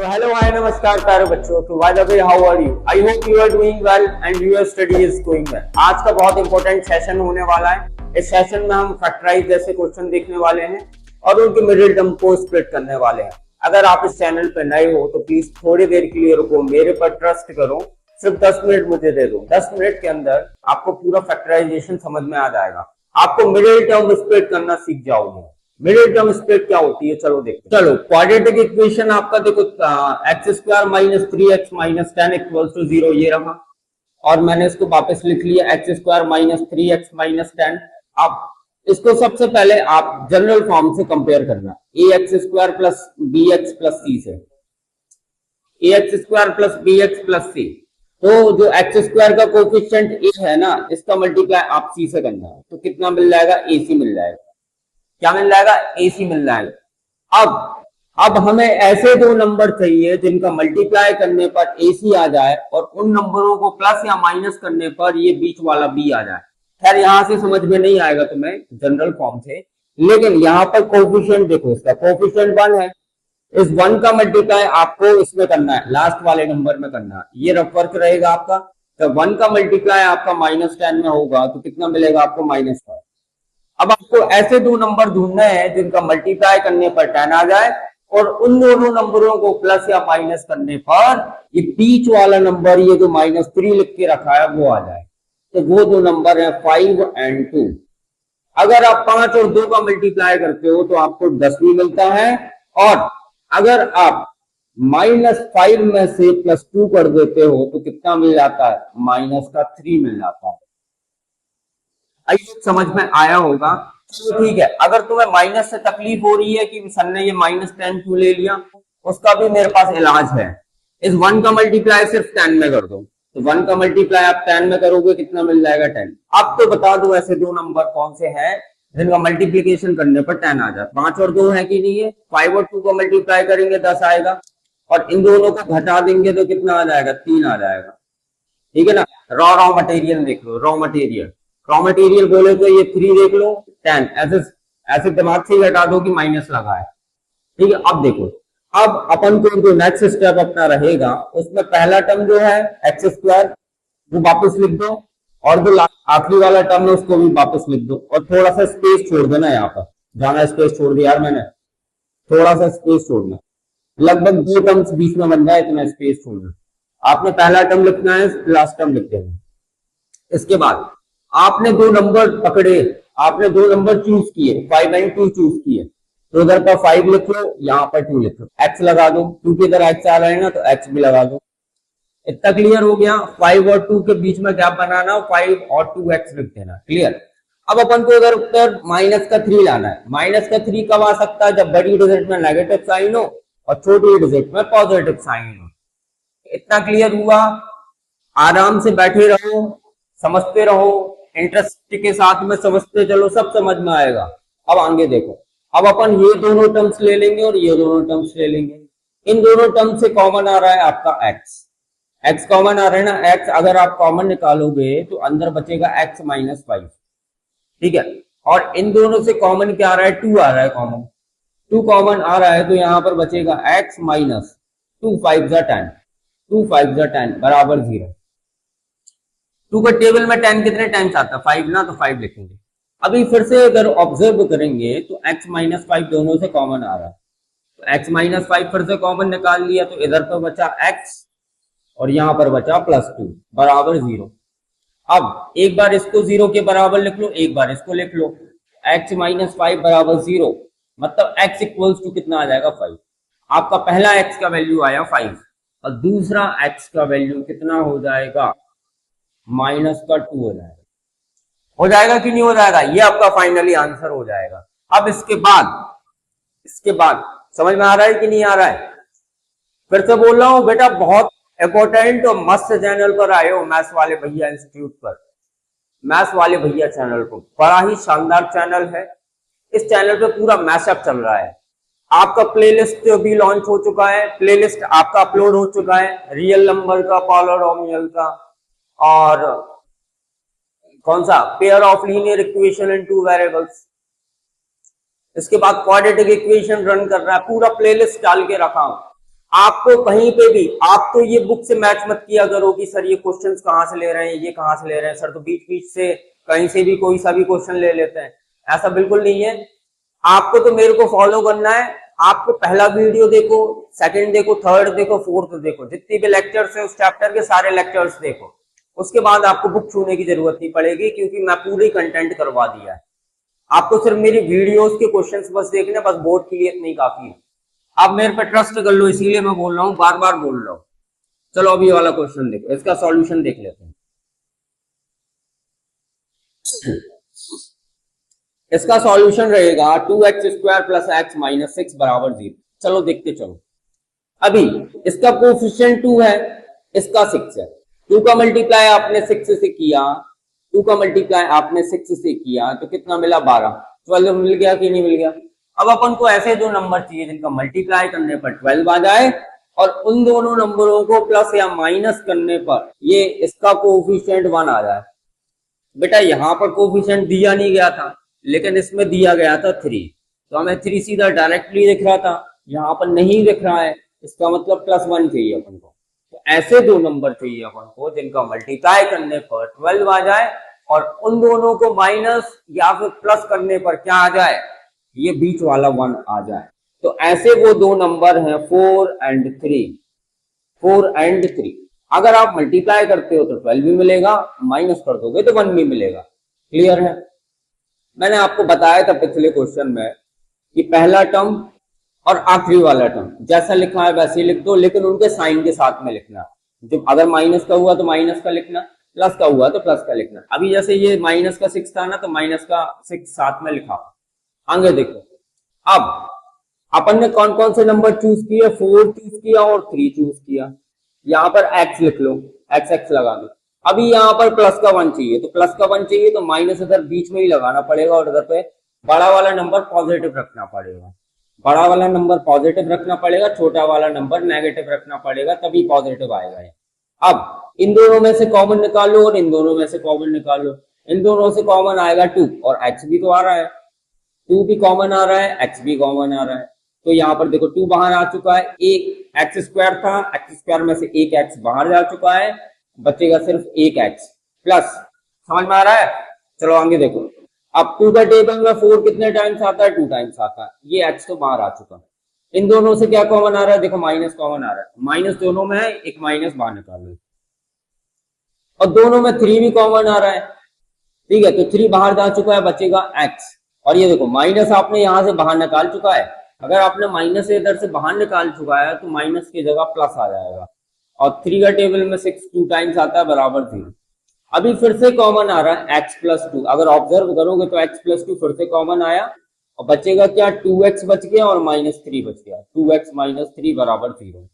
So hello, hi, नमस्कार प्यारे बच्चों। तो by the way, how are you? I hope you are doing well and your study is going well. आज का बहुत इंपॉर्टेंट सेशन होने वाला है। इस सेशन में हम फैक्टराइज जैसे क्वेश्चन देखने वाले हैं और उनके मिडिल टर्म को स्प्लिट करने वाले हैं। अगर आप इस चैनल पे नए हो तो प्लीज थोड़ी देर के लिए रुको, मेरे पर ट्रस्ट करो, सिर्फ 10 मिनट मुझे दे दो। 10 मिनट के अंदर आपको पूरा फैक्टराइजेशन समझ में आ जाएगा। आपको मिडिल टर्म स्प्लिट करना सीख जाओगे। मिडिल टर्म स्प्लिट क्या होती है चलो देखते हैं। चलो क्वाड्रेटिक इक्वेशन आपका देखो, x square minus 3x minus 10 equals to 0 ये रहा, और मैंने इसको वापस लिख लिया x square minus 3x minus 10। अब इसको सबसे पहले आप जनरल फॉर्म से कंपेयर करना, a x square plus b x plus c से, a x square plus b x plus c. तो जो एक्स स्क्वायर का कोफिशिएंट ए है ना, इसका मल्टीप्लाई आप सी से करना है, तो कितना मिल जाएगा, ए सी मिल जाएगा। क्या मिल जाएगा, एसी मिल जाएगा। अब हमें ऐसे दो नंबर चाहिए जिनका मल्टीप्लाई करने पर एसी आ जाए और उन नंबरों को प्लस या माइनस करने पर ये बीच वाला बी आ जाए। खैर यहां से समझ में नहीं आएगा तुम्हें जनरल फॉर्म से, लेकिन यहाँ पर कोफिशिएंट देखो, इसका कोफिशिएंट 1 है। इस 1 का मल्टीप्लाई आपको इसमें करना है, लास्ट वाले नंबर में करना है। ये रफ वर्क रहेगा आपका। जब 1 का मल्टीप्लाई आपका माइनस 10 में होगा तो कितना मिलेगा आपको, -5। अब आपको ऐसे दो नंबर ढूंढने हैं जिनका मल्टीप्लाई करने पर 10 आ जाए और उन दोनों नंबरों को प्लस या माइनस करने पर ये बीच वाला नंबर, ये जो -3 लिख के रखा है वो आ जाए। तो वो दो नंबर है 5 और 2। अगर आप 5 और 2 का मल्टीप्लाई करते हो तो आपको 10 भी मिलता है, और अगर आप -5 में से +2 कर देते हो तो कितना मिल जाता है, -3 मिल जाता है। आई समझ में आया होगा। तो ठीक है, अगर तुम्हें माइनस से तकलीफ हो रही है कि सर ने ये -10 क्यों ले लिया, उसका भी मेरे पास इलाज है। इस 1 का मल्टीप्लाई सिर्फ 10 में कर दो, तो 1 का मल्टीप्लाई आप 10 में करोगे कितना मिल जाएगा, 10। अब तो बता दो ऐसे दो नंबर कौन से हैं जिनका मल्टीप्लीकेशन करने पर 10 आ जाए। 5 और 2 है कि नहीं है, 5 और 2 को मल्टीप्लाई करेंगे 10 आएगा, और इन दोनों को घटा देंगे तो कितना आ जाएगा, 3 आ जाएगा। ठीक है ना। रॉ मटेरियल देख लो, रॉ मटेरियल बोले तो ये 3 देख लो, 10 ऐसे दिमाग से ही हटा दो कि माइनस लगा है। ठीक है। अब देखो, अब अपन को जो नेक्स्ट स्टेप अपना रहेगा उसमें पहला टर्म जो है एक्स स्क्वायर वो वापस लिख दो, और जो आखिरी वाला टर्म है उसको भी वापस लिख दो, और थोड़ा सा स्पेस छोड़ देना। यहाँ पर जाना स्पेस छोड़ दिया यार मैंने, थोड़ा सा स्पेस छोड़ना, लगभग 2 टर्म्स बीच में बन जाए इतना स्पेस छोड़ना। आपने पहला टर्म लिखना है, लास्ट टर्म लिख देना। इसके बाद आपने दो नंबर पकड़े, आपने दो नंबर चूज किए, 5 और 2 चूज किए, तो इधर पर 5 लिख लो, यहाँ पर 2 लिख लो, एक्स लगा दो, क्योंकि इधर एक्स आ रहा है ना तो एक्स भी लगा दो। इतना क्लियर हो गया। 5 और 2 के बीच में गैप बनाना, 5 और 2x लिख देना। क्लियर। अब अपन को इधर उत्तर -3 लाना है। -3 कब आ सकता है, जब बड़ी डिजिट में नेगेटिव साइन हो और छोटी डिजिट में पॉजिटिव साइन हो। इतना क्लियर हुआ। आराम से बैठे रहो, समझते रहो, इंटरेस्ट के साथ में समझते चलो, सब समझ में आएगा। अब आगे देखो, अब अपन ये दोनों टर्म्स ले लेंगे और ये दोनों टर्म्स ले लेंगे। इन दोनों टर्म से कॉमन आ रहा है आपका x कॉमन आ रहा है ना, x अगर आप कॉमन निकालोगे तो अंदर बचेगा x -5। ठीक है। और इन दोनों से कॉमन क्या आ रहा है, 2 आ रहा है कॉमन, 2 कॉमन आ रहा है तो यहां पर बचेगा x -2 5 10, 2 5 10 बराबर 0। 2 का टेबल में 10 कितने टाइम्स आता है, 5 ना, तो 5 लिखेंगे। अभी फिर से अगर ऑब्जर्व करेंगे तो x -5 दोनों से कॉमन आ रहा है, तो x -5 फिर से कॉमन निकाल लिया, तो इधर पर बचा x और यहां पर बचा +2 बराबर 0। अब एक बार इसको 0 के बराबर लिख लो, एक बार इसको लिख लो, x -5 बराबर 0, मतलब x इक्वल्स टू कितना आ जाएगा, 5। आपका पहला x का वैल्यू आया 5 और दूसरा x का वैल्यू कितना हो जाएगा, -2 हो जाएगा कि नहीं हो जाएगा, ये आपका फाइनली आंसर हो जाएगा। अब इसके बाद समझ में आ रहा है कि नहीं आ रहा है, फिर से बोल रहा हूं बेटा, बहुत इंपॉर्टेंट और मस्त चैनल पर आए हो, मैथ्स वाले भैया इंस्टीट्यूट पर, मैथ्स वाले भैया चैनल पर। बड़ा ही शानदार चैनल है। इस चैनल पे पूरा मैथअप चल रहा है। आपका प्लेलिस्ट भी लॉन्च हो चुका है, प्लेलिस्ट आपका अपलोड हो चुका है, रियल नंबर का, पॉलिनोमियल का, और कौन सा, pair of linear equation in 2 variables. इसके बाद क्वाड्रेटिक इक्वेशन रन कर रहा है, पूरा प्लेलिस्ट डाल के रखा हूं। आपको कहीं पे भी, आप तो ये बुक से मैच मत किया करो कि सर ये क्वेश्चंस कहाँ से ले रहे हैं, ये कहाँ से ले रहे हैं, सर तो बीच बीच से कहीं से भी कोई सा भी क्वेश्चन ले लेते हैं। ऐसा बिल्कुल नहीं है। आपको तो मेरे को फॉलो करना है। आपको पहला वीडियो देखो, सेकंड देखो, थर्ड देखो, फोर्थ देखो, जितनी भी लेक्चर्स है उस चैप्टर के सारे लेक्चर्स देखो। उसके बाद आपको बुक छूने की जरूरत नहीं पड़ेगी, क्योंकि मैं पूरी कंटेंट करवा दिया है। आपको सिर्फ मेरी वीडियोस के क्वेश्चंस बस देखने, बस बोर्ड के लिए इतनी काफी है। आप मेरे पे ट्रस्ट कर लो, इसीलिए मैं बोल रहा हूँ, बार बार बोल रहा हूँ। चलो अभी वाला क्वेश्चन देखो, इसका सॉल्यूशन देख लेते हैं। इसका सॉल्यूशन रहेगा 2x² प्लस एक्स माइनस 6 बराबर 0। चलो देखते चलो। अभी इसका कोफिशिएंट 2 है, इसका 6 है। 2 का मल्टीप्लाई आपने 6 से किया, 2 का मल्टीप्लाई आपने 6 से किया तो कितना मिला 12। 12 मिल गया कि नहीं मिल गया। अब अपन को ऐसे दो नंबर चाहिए जिनका मल्टीप्लाई करने पर 12 आ जाए और उन दोनों नंबरों को प्लस या माइनस करने पर ये इसका कोफिशिएंट 1 आ जाए। बेटा यहाँ पर कोफिशिएंट दिया नहीं गया था, लेकिन इसमें दिया गया था 3, तो हमें 3 सीधा डायरेक्टली दिख रहा था, यहाँ पर नहीं दिख रहा है, इसका मतलब +1 चाहिए अपन को। तो ऐसे दो नंबर चाहिए अपन को जिनका मल्टीप्लाई करने पर 12 आ जाए और उन दोनों को माइनस या फिर प्लस करने पर क्या आ जाए, ये बीच वाला 1 आ जाए। तो ऐसे वो दो नंबर हैं 4 एंड 3। 4 एंड 3 अगर आप मल्टीप्लाई करते हो तो 12 भी मिलेगा, माइनस कर दोगे तो 1 भी मिलेगा। क्लियर है। मैंने आपको बताया था पिछले क्वेश्चन में कि पहला टर्म और आखिरी वाला टर्म जैसा लिखा है वैसे ही लिख दो, लेकिन उनके साइन के साथ में लिखना। जब अगर माइनस का हुआ तो माइनस का लिखना, प्लस का हुआ तो प्लस का लिखना। अभी जैसे ये माइनस का 6 था ना, तो माइनस का 6 साथ में लिखा। आगे देखो, अब अपन ने कौन कौन से नंबर चूज किए, 4 चूज किया और 3 चूज किया। यहाँ पर x लिख लो, x लगा दो। अभी यहाँ पर प्लस का 1 चाहिए, तो प्लस का 1 चाहिए तो माइनस इधर बीच में ही लगाना पड़ेगा और इधर पे बड़ा वाला नंबर पॉजिटिव रखना पड़ेगा। बड़ा वाला नंबर पॉजिटिव रखना पड़ेगा, छोटा वाला नंबर नेगेटिव रखना पड़ेगा, तभी पॉजिटिव आएगा। अब इन दोनों में से कॉमन निकालो और इन दोनों में से कॉमन निकालो। इन दोनों से कॉमन आएगा 2 और x भी तो आ रहा है, 2 भी कॉमन आ रहा है, x भी कॉमन आ रहा है। तो यहाँ पर देखो 2 बाहर आ चुका है, एक x² था, x² में से एक x बाहर जा चुका है, बचेगा सिर्फ एक x प्लस। समझ में आ रहा है। चलो आगे देखो, अब 2 का टेबल में 4 कितने टाइम्स आता है, 2 टाइम्स आता है। ये x तो बाहर आ चुका है। इन दोनों से क्या कॉमन आ रहा है, देखो माइनस कॉमन आ रहा है, माइनस दोनों में है, एक माइनस बाहर निकालो। और दोनों में 3 भी कॉमन आ रहा है, ठीक है, तो 3 बाहर जा चुका है, बचेगा x। और ये देखो माइनस आपने यहां से बाहर निकाल चुका है। अगर आपने माइनस इधर से बाहर निकाल चुका है तो माइनस की जगह प्लस आ जाएगा। और 3 का टेबल में 6 2 टाइम्स आता है बराबर 0। अभी फिर से कॉमन आ रहा है x+2। अगर ऑब्जर्व करोगे तो x+2 फिर से कॉमन आया और बचेगा क्या, 2x बच गया और -3 बच गया। 2x - 3 बराबर 0।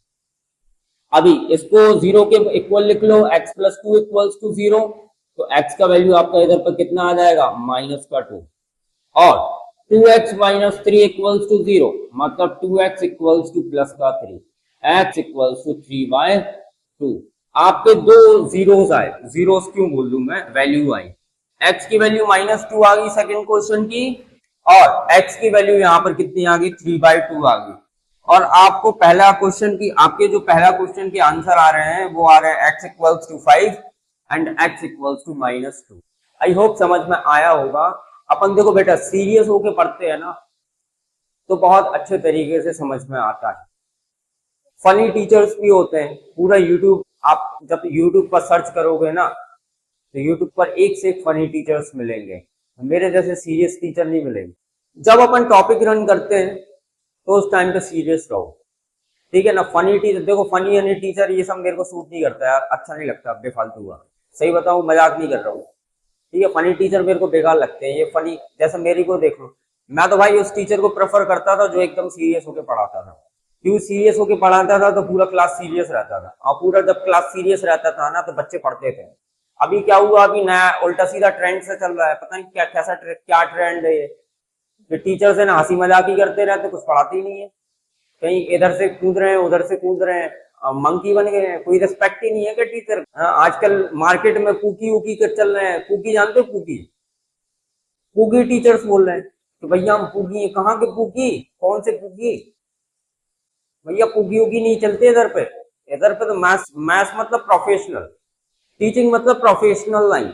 अभी इसको 0 के इक्वल लिख लो, x+2 = 0। तो x का वैल्यू आपका इधर पर कितना आ जाएगा, -2। और 2x - 3 = 0, मतलब 2x = +3, x = 3/2। आपके दो जीरोस आए, जीरोस क्यों बोल दूं मैं, वैल्यू आई। x की वैल्यू -2 आ गई सेकंड क्वेश्चन की, और x की वैल्यू यहां पर कितनी आ गई, 3/2 आ गई। और आपको पहला क्वेश्चन की, आपके जो पहला क्वेश्चन के आंसर आ रहे हैं वो आ रहे हैं x = 5 and x = -2। I hope समझ में आया होगा। अपन देखो बेटा, सीरियस होके पढ़ते हैं ना तो बहुत अच्छे तरीके से समझ में आता है। फनी टीचर्स भी होते हैं, पूरा यूट्यूब, आप जब यूट्यूब पर सर्च करोगे ना तो यूट्यूब पर एक से एक फनी टीचर्स मिलेंगे, मेरे जैसे सीरियस टीचर नहीं मिलेंगे। जब अपन टॉपिक रन करते हैं तो उस टाइम पे सीरियस रहो, ठीक है ना। फनी टीचर देखो, फनी यानी टीचर, ये सब मेरे को सूट नहीं करता यार, अच्छा नहीं लगता, बेफालतू हुआ। सही बताऊं, मजाक नहीं कर रहा हूँ, ठीक है। फनी टीचर मेरे को बेकार लगते हैं। ये फनी, जैसे मेरी को देख लो, मैं तो भाई उस टीचर को प्रेफर करता था जो एकदम सीरियस होकर पढ़ाता था। क्यों सीरियस होकर पढ़ाता था, तो पूरा क्लास सीरियस रहता था, और पूरा जब क्लास सीरियस रहता था ना तो बच्चे पढ़ते थे। अभी क्या हुआ, अभी नया उल्टा सीधा ट्रेंड से चल रहा है, पता नहीं क्या कैसा क्या ट्रेंड है ये। टीचर से ना हंसी मजाक ही करते रहते, कुछ पढ़ाते ही नहीं है। कहीं इधर से कूद रहे हैं, उधर से कूद रहे हैं, मंकी बन गए हैं, कोई रिस्पेक्ट ही नहीं है कि टीचर। आजकल मार्केट में कुकी उकी कर चल रहे हैं। कुकी जानते हो, कुकी, कुकी टीचर्स बोल रहे हैं कि भैया हम कुकी हैं। कहाँ के कुकी, कौन से कुकी, भैया पुगी उगी नहीं चलते इधर पे। इधर पे तो मैथ्स मैथ्स मतलब प्रोफेशनल, टीचिंग मतलब प्रोफेशनल लाइन।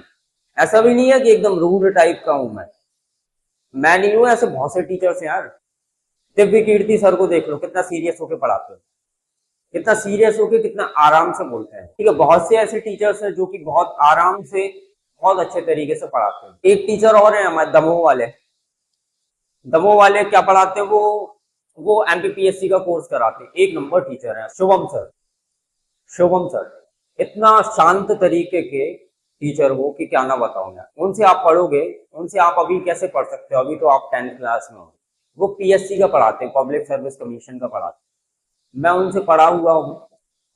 ऐसा भी नहीं है कि एकदम रूड टाइप का हूं मैं नहीं हूं, ऐसे बहुत से टीचर्स हैं यार। दिव्य कीर्ति सर को देख लो, कितना सीरियस होके पढ़ाते हैं, कितना सीरियस होके कितना आराम से बोलते हैं। ठीक है, बहुत से ऐसे टीचर्स हैं जो कि बहुत आराम से बहुत अच्छे तरीके से पढ़ाते हैं। एक टीचर और है हमारे दमोह वाले। दमोह वाले क्या पढ़ाते हैं, वो एमपीपीएससी का कोर्स कराते हैं। एक नंबर टीचर है शुभम सर। शुभम सर इतना शांत तरीके के टीचर हो कि क्या ना बताऊं मैं। उनसे आप पढ़ोगे, उनसे आप अभी कैसे पढ़ सकते हो, अभी तो आप 10th क्लास में हो। वो पीएससी का पढ़ाते हैं, पब्लिक सर्विस कमीशन का पढ़ाते हैं। मैं उनसे पढ़ा हुआ हूँ,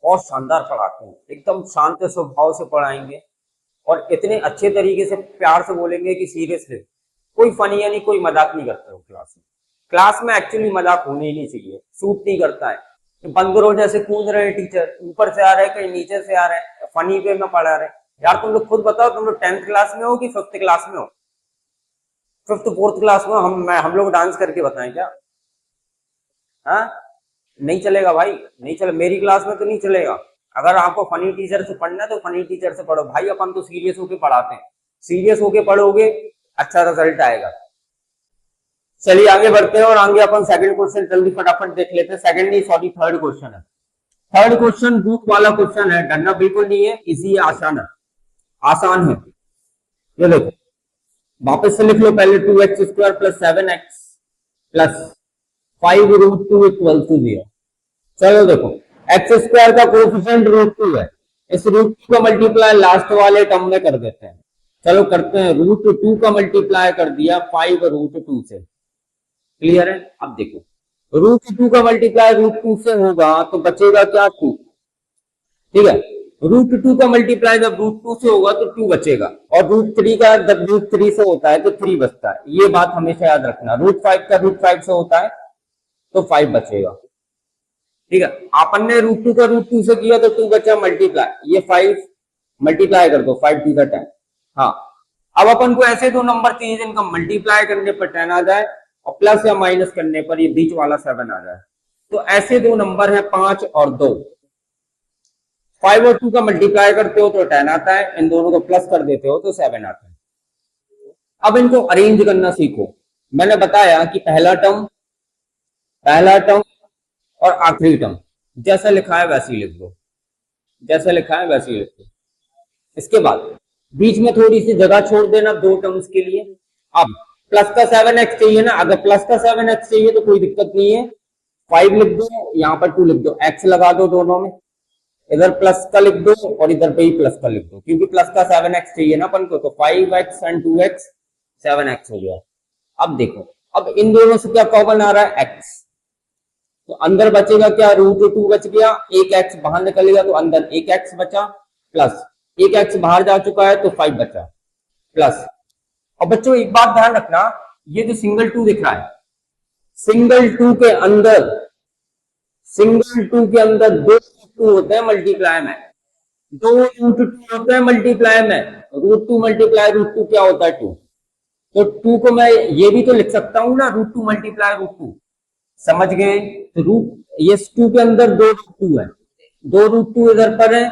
बहुत शानदार पढ़ाते हैं, एकदम शांत स्वभाव से पढ़ाएंगे और इतने अच्छे तरीके से प्यार से बोलेंगे कि सीरियसली कोई फनी या नहीं, कोई मजाक नहीं करता है क्लास में। क्लास में एक्चुअली मजाक होने ही नहीं चाहिए, सूट नहीं करता है। बंदरों जैसे कूद रहे हैं टीचर, ऊपर से आ रहे हैं कहीं नीचे से आ रहे हैं, फनी वे में पढ़ा रहे हैं। यार तुम लोग खुद बताओ, तुम लोग 10th क्लास में हो कि 5th क्लास में हो? 5th 4th क्लास में हम लोग डांस करके बताएं क्या? हाँ, नहीं चलेगा भाई, नहीं चले, मेरी क्लास में तो नहीं चलेगा। अगर आपको फनी टीचर से पढ़ना है तो फनी टीचर से पढ़ो भाई, अपन तो सीरियस होके पढ़ाते हैं। सीरियस होके पढ़ोगे, अच्छा रिजल्ट आएगा। चलिए आगे बढ़ते हैं और आगे अपन सेकंड क्वेश्चन जल्दी फटाफट देख लेते हैं। सेकंड नहीं सॉरी, थर्ड क्वेश्चन है। थर्ड क्वेश्चन बुक वाला क्वेश्चन है, डरना बिल्कुल नहीं है, इजी है, आसान है, आसान है। ये देखो, वापस से लिख लो पहले, 2x² plus 7x plus 5√2 equal to 0। चलो देखो, x² का कोएफिशिएंट √2 है, इस √2 का मल्टीप्लाई लास्ट वाले टर्म में कर देते हैं। चलो करते हैं, √2 का मल्टीप्लाई कर दिया 5√2 से। क्लियर है? अब देखो, √2 का मल्टीप्लाई √2 से होगा तो बचेगा क्या? 2। ठीक है, √2 का मल्टीप्लाई जब √2 से होगा तो 2 बचेगा, और √3 का जब √3 से होता है तो 3 बचता है। ये बात हमेशा याद रखना। √5 का √5 से होता है तो 5 बचेगा। ठीक है, आपन ने √2 का √2 से किया तो 2 बचा, मल्टीप्लाई, ये 5 मल्टीप्लाई कर दो, 5 2 10। हाँ, अब अपन को ऐसे दो नंबर चाहिए जिनका मल्टीप्लाई करने पर 10 आ जाए और प्लस या माइनस करने पर ये बीच वाला 7 आ जाए। तो ऐसे दो नंबर है 5 और 2। 5 और 2 का मल्टीप्लाई करते हो तो 10 आता है, इन दोनों को प्लस कर देते हो तो 7 आता है। अब इनको अरेंज करना सीखो। मैंने बताया कि पहला टर्म और आखिरी टर्म जैसा लिखा है वैसे ही लिख दो, जैसा लिखा है वैसे ही लिख दो। इसके बाद बीच में थोड़ी सी जगह छोड़ देना दो टर्म्स के लिए। अब प्लस का 7x चाहिए ना, अगर प्लस का 7x चाहिए तो कोई दिक्कत नहीं है, 5 लिख दो, यहाँ पर 2 लिख दो, x लगा दो दोनों में, इधर प्लस का लिख दो और इधर पे ही प्लस का लिख दो, क्योंकि प्लस का 7x चाहिए ना अपन को, तो 5x एंड 2x 7x हो गया। अब देखो, अब इन दोनों से क्या कॉमन आ रहा है? x, तो अंदर बचेगा क्या? √2 बच गया, एक x बाहर निकलेगा तो अंदर एक x बचा, प्लस एक x बाहर जा चुका है तो 5 बचा, प्लस। और बच्चों एक बात ध्यान रखना, ये जो सिंगल 2 दिख रहा है, सिंगल 2 के अंदर दो 2 होते हैं मल्टीप्लाई में, 2 √2 होते हैं मल्टीप्लाई में। √2 मल्टीप्लाई √2 क्या होता है? 2। तो 2 को मैं ये भी तो लिख सकता हूं ना, √2 मल्टीप्लाई √2, समझ गए? तो ये 2 के अंदर दो √2 है, दो √2 इधर पर है,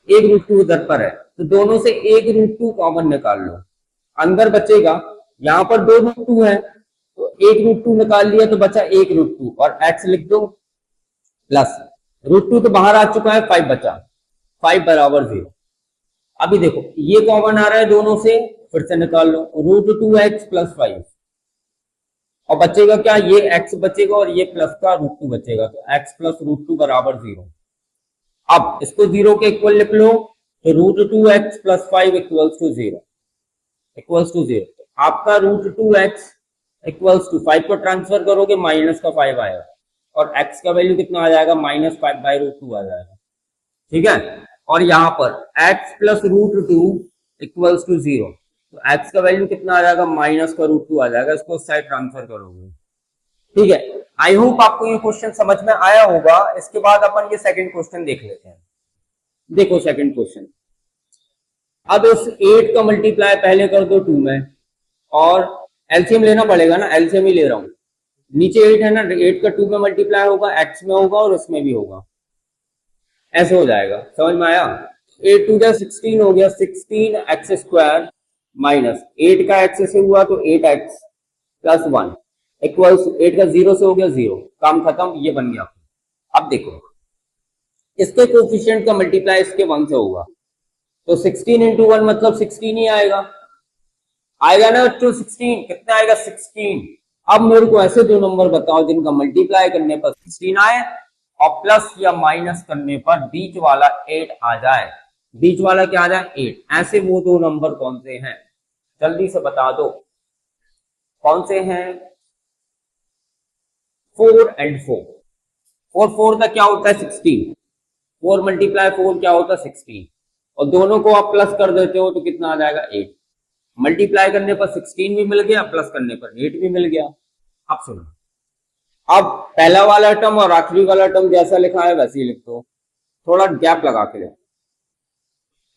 एक √2 इधर पर है, तो दोनों से एक √2 कॉमन निकाल लो, अंदर बचेगा, यहाँ पर दो √2 है तो एक √2 निकाल लिया तो बचा एक √2 और x लिख दो, प्लस √2 तो बाहर आ चुका है, 5 बचा, 5 बराबर 0। अभी देखो ये कॉमन आ रहा है दोनों से, फिर से निकाल लो, √2x प्लस 5, और बचेगा क्या? ये x बचेगा और ये प्लस का √2 बचेगा, तो x प्लस √2 बराबर 0। अब इसको 0 के इक्वल लिख लो, तो √2x plus 5 equals to 0, equals to 0। आपका √2x इक्वल्स टू 5 को ट्रांसफर करोगे माइनस का 5 आएगा, और x का वैल्यू कितना आ जाएगा? -5/√2 आ जाएगा। ठीक है, और यहाँ पर x प्लस √2 इक्वल्स टू 0, तो x का वैल्यू कितना आ जाएगा? -√2 आ जाएगा, इसको उस साइड ट्रांसफर करोगे। ठीक है, आई होप आपको ये क्वेश्चन समझ में आया होगा। इसके बाद अपन ये सेकंड क्वेश्चन देख लेते हैं। देखो सेकंड क्वेश्चन, अब इस 8 का मल्टीप्लाई पहले कर दो 2 में, और एलसीएम लेना पड़ेगा ना, एलसीएम ही ले रहा हूं, नीचे 8 है ना, 8 का 2 में मल्टीप्लाई होगा, x में होगा और उसमें भी होगा, ऐसे हो जाएगा। समझ में आया? 8 टू 16 हो गया, 16x² माइनस 8 का x से हुआ तो 8x प्लस 1 इक्वल्स 8 का 0 से हो गया 0, काम खत्म, ये बन गया। अब देखो इसके कोफिशिएंट का मल्टीप्लाई इसके 1 से होगा तो 16 इंटू 1 मतलब 16 ही आएगा, आएगा ना बच्चों 16, कितना आएगा 16। अब मेरे को ऐसे दो नंबर बताओ जिनका मल्टीप्लाई करने पर 16 आए और प्लस या माइनस करने पर बीच वाला 8 आ जाए, बीच वाला क्या आ जाए 8, ऐसे वो दो नंबर कौन से हैं, जल्दी से बता दो कौन से हैं। 4 एंड 4, 4 का क्या होता है 16, 4 मल्टीप्लाई 4 क्या होता है 16, और दोनों को आप प्लस कर देते हो तो कितना आ जाएगा 8, मल्टीप्लाई करने पर 16 भी मिल गया, प्लस करने पर 8 भी मिल गया। अब सुनो, अब पहला वाला टर्म और आखिरी वाला टर्म जैसा लिखा है वैसे ही लिख दो, थोड़ा गैप लगा के,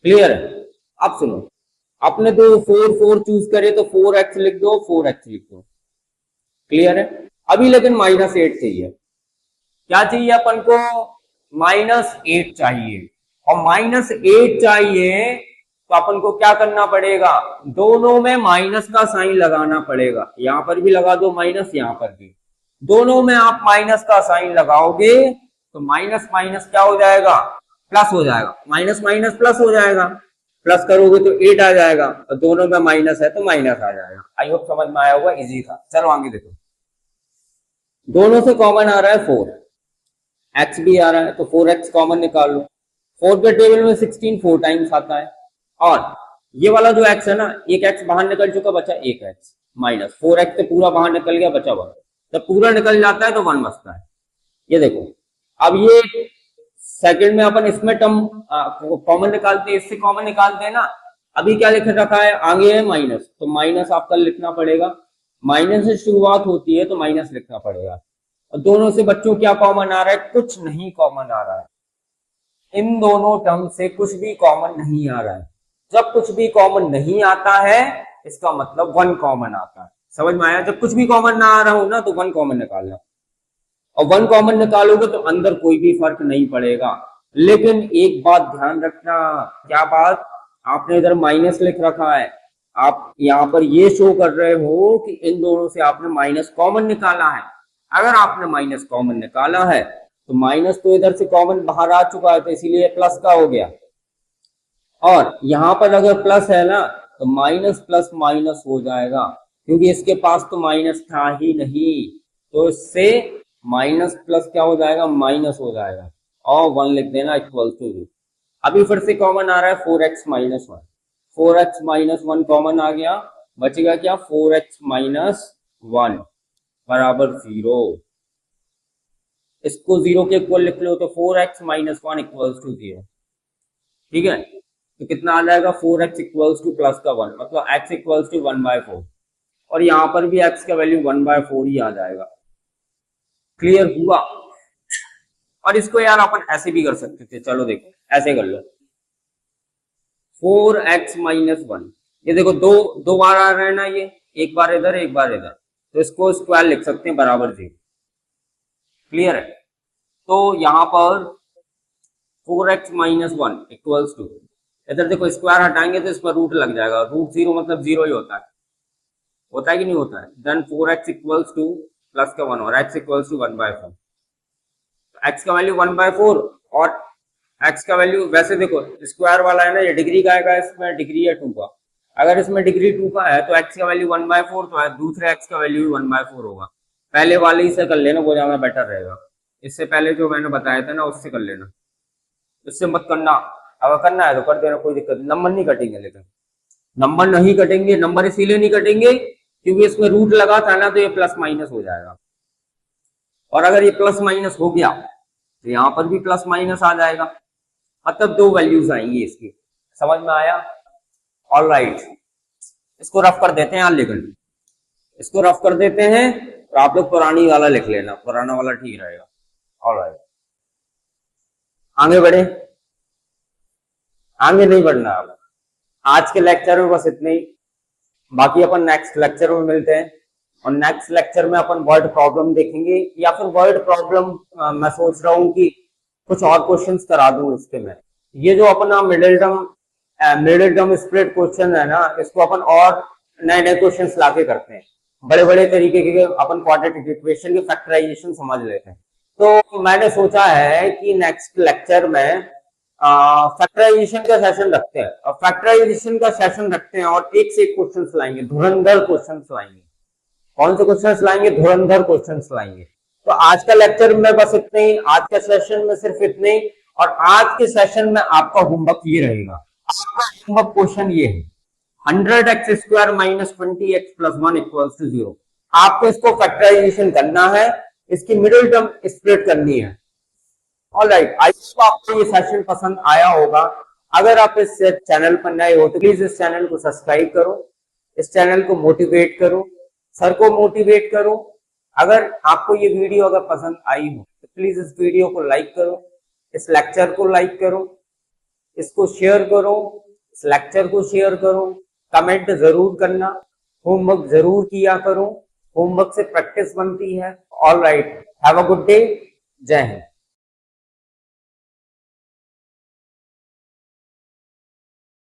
क्लियर है? अब सुनो, अपने तो 4 चूज करे तो 4x लिख दो, 4x लिख दो, क्लियर है? अभी लेकिन -8 चाहिए, क्या चाहिए अपन को, -8 चाहिए, और -8 चाहिए तो अपन को क्या करना पड़ेगा, दोनों में माइनस का साइन लगाना पड़ेगा, यहां पर भी लगा दो माइनस, यहां पर भी, दोनों में आप माइनस का साइन लगाओगे तो माइनस माइनस क्या हो जाएगा, प्लस हो जाएगा, माइनस माइनस प्लस हो जाएगा, प्लस करोगे तो 8 आ जाएगा, और दोनों में माइनस है तो माइनस आ जाएगा। आई होप समझ में आया होगा, इजी था। चलो आगे देखो, दोनों से कॉमन आ रहा है 4, x भी आ रहा है तो 4x कॉमन निकाल लो, 4 के टेबल में 16 4 टाइम्स आता है, और ये वाला जो x है ना, एक x बाहर निकल चुका, बचा एक x, माइनस 4x से पूरा बाहर निकल गया, बचा 1, जब पूरा निकल जाता है तो 1 बचता है। ये देखो, अब ये सेकंड में अपन इसमें टर्म कॉमन निकालते हैं, इससे कॉमन निकालते हैं ना, अभी क्या लिख रखा है, आगे है माइनस, तो माइनस आपका लिखना पड़ेगा, माइनस से शुरुआत होती है तो माइनस लिखना पड़ेगा, और दोनों से बच्चों क्या कॉमन आ रहा है, कुछ नहीं कॉमन आ रहा है, इन दोनों टर्म से कुछ भी कॉमन नहीं आ रहा है, जब कुछ भी कॉमन नहीं आता है इसका मतलब 1 कॉमन आता है। समझ में आया? जब कुछ भी कॉमन ना आ रहा हो ना तो 1 कॉमन निकालना, और 1 कॉमन निकालोगे तो अंदर कोई भी फर्क नहीं पड़ेगा। लेकिन एक बात ध्यान रखना, क्या बात, आपने इधर माइनस लिख रखा है, आप यहां पर ये शो कर रहे हो कि इन दोनों से आपने माइनस कॉमन निकाला है, अगर आपने माइनस कॉमन निकाला है तो माइनस तो इधर से कॉमन बाहर आ चुका है तो इसीलिए प्लस का हो गया, और यहां पर अगर प्लस है ना तो माइनस प्लस माइनस हो जाएगा, क्योंकि इसके पास तो माइनस था ही नहीं, तो इससे माइनस प्लस क्या हो जाएगा, माइनस हो जाएगा, और 1 लिख देना इक्वल टू 0। अभी फिर से कॉमन आ रहा है 4x minus 1, 4x minus 1 common आ गया, बचेगा क्या 4x माइनस 1 बराबर 0, इसको 0 के इक्वल लिख लो तो 4x माइनस 1 इक्वल्स टू 0, ठीक है? तो कितना आ जाएगा 4x इक्वल्स टू प्लस का 1, मतलब x इक्वल्स टू 1/4, और यहां पर भी x का वैल्यू 1/4 ही आ जाएगा। क्लियर हुआ? और इसको यार अपन ऐसे भी कर सकते थे, चलो देखो ऐसे कर लो, 4x माइनस 1, ये देखो दो बार आ रहा है ना, ये एक बार इधर एक बार इधर, तो इसको स्क्वायर लिख सकते हैं बराबर 0। क्लियर है? तो यहां पर 4x माइनस 1 इक्वल्स टू, इधर देखो स्क्वायर हटाएंगे तो इस पर रूट लग जाएगा, रूट 0 मतलब 0 ही होता है कि नहीं होता है, then 4x equals two plus का 1 और x इक्वल्स टू 1/4, x का वैल्यू 1/4 और x का वैल्यू, वैसे देखो स्क्वायर वाला है ना, ये डिग्री का आएगा, इसमें डिग्री है 2 का, अगर इसमें डिग्री 2 का है तो x का वैल्यू 1/4, तो दूसरे x का वैल्यू 1/4 होगा। पहले वाले ही से कर लेना, वो ज्यादा बेटर रहेगा, इससे पहले जो मैंने बताया था ना उससे कर लेना, इससे मत करना, अगर करना है तो कर देना, कोई दिक्कत नहीं, नंबर नहीं कटेंगे, लेकिन नंबर नहीं कटेंगे, नंबर इसीलिए नहीं कटेंगे क्योंकि इसमें रूट लगा था ना, तो ये प्लस माइनस हो जाएगा, और अगर ये प्लस माइनस हो गया तो यहां पर भी प्लस माइनस आ जाएगा, मतलब 2 वैल्यूज आएंगी इसकी। समझ में आया? ऑलराइट, इसको रफ कर देते हैं, लेकिन इसको रफ कर देते हैं, तो आप लोग पुरानी वाला लिख लेना, पुराना वाला ठीक रहेगा। ऑलराइट, आगे बढ़े, आगे नहीं बढ़ना अब, आज के लेक्चर में बस इतने ही, बाकी अपन नेक्स्ट लेक्चर में मिलते हैं, और नेक्स्ट लेक्चर में अपन वर्ड प्रॉब्लम देखेंगे, या फिर वर्ड प्रॉब्लम मैं सोच रहा हूँ कि कुछ और क्वेश्चंस करा दूं इसके में। ये जो अपना मिडिल टर्म स्प्लिट क्वेश्चन है ना, इसको अपन और नए नए क्वेश्चंस लाके करते हैं, बड़े बड़े तरीके के अपन क्वाड्रेटिक इक्वेशन के फैक्टराइजेशन समझ लेते हैं। तो मैंने सोचा है कि नेक्स्ट लेक्चर में फैक्टराइजेशन का सेशन रखते हैं, और फैक्टराइजेशन का सेशन रखते हैं और एक से एक क्वेश्चंस लाएंगे, धुरंधर क्वेश्चंस लाएंगे। कौन से क्वेश्चंस लाएंगे? धुरंधर क्वेश्चंस लाएंगे। तो आज का लेक्चर में बस इतने ही, आज के सेशन में सिर्फ इतने ही। और आज के सेशन में आपका होमवर्क ये रहेगा, आपका होमवर्क क्वेश्चन ये है, 100x² minus 20x plus 1 equals to 0। आपको इसको फैक्टराइजेशन करना है, इसकी मिडिल टर्म स्प्लिट करनी है। ऑलराइट, आई होप आपको ये सेशन पसंद आया होगा। अगर आप इस चैनल पर नए हो तो प्लीज इस चैनल को सब्सक्राइब करो, इस चैनल को मोटिवेट करो, सर को मोटिवेट करो। अगर आपको ये वीडियो अगर पसंद आई हो तो प्लीज इस वीडियो को लाइक करो, इस लेक्चर को लाइक करो, इसको शेयर करो, इस लेक्चर को शेयर करो, कमेंट जरूर करना, होमवर्क जरूर किया करो, होमवर्क से प्रैक्टिस बनती है। Alright, have a good day, जय हिंद।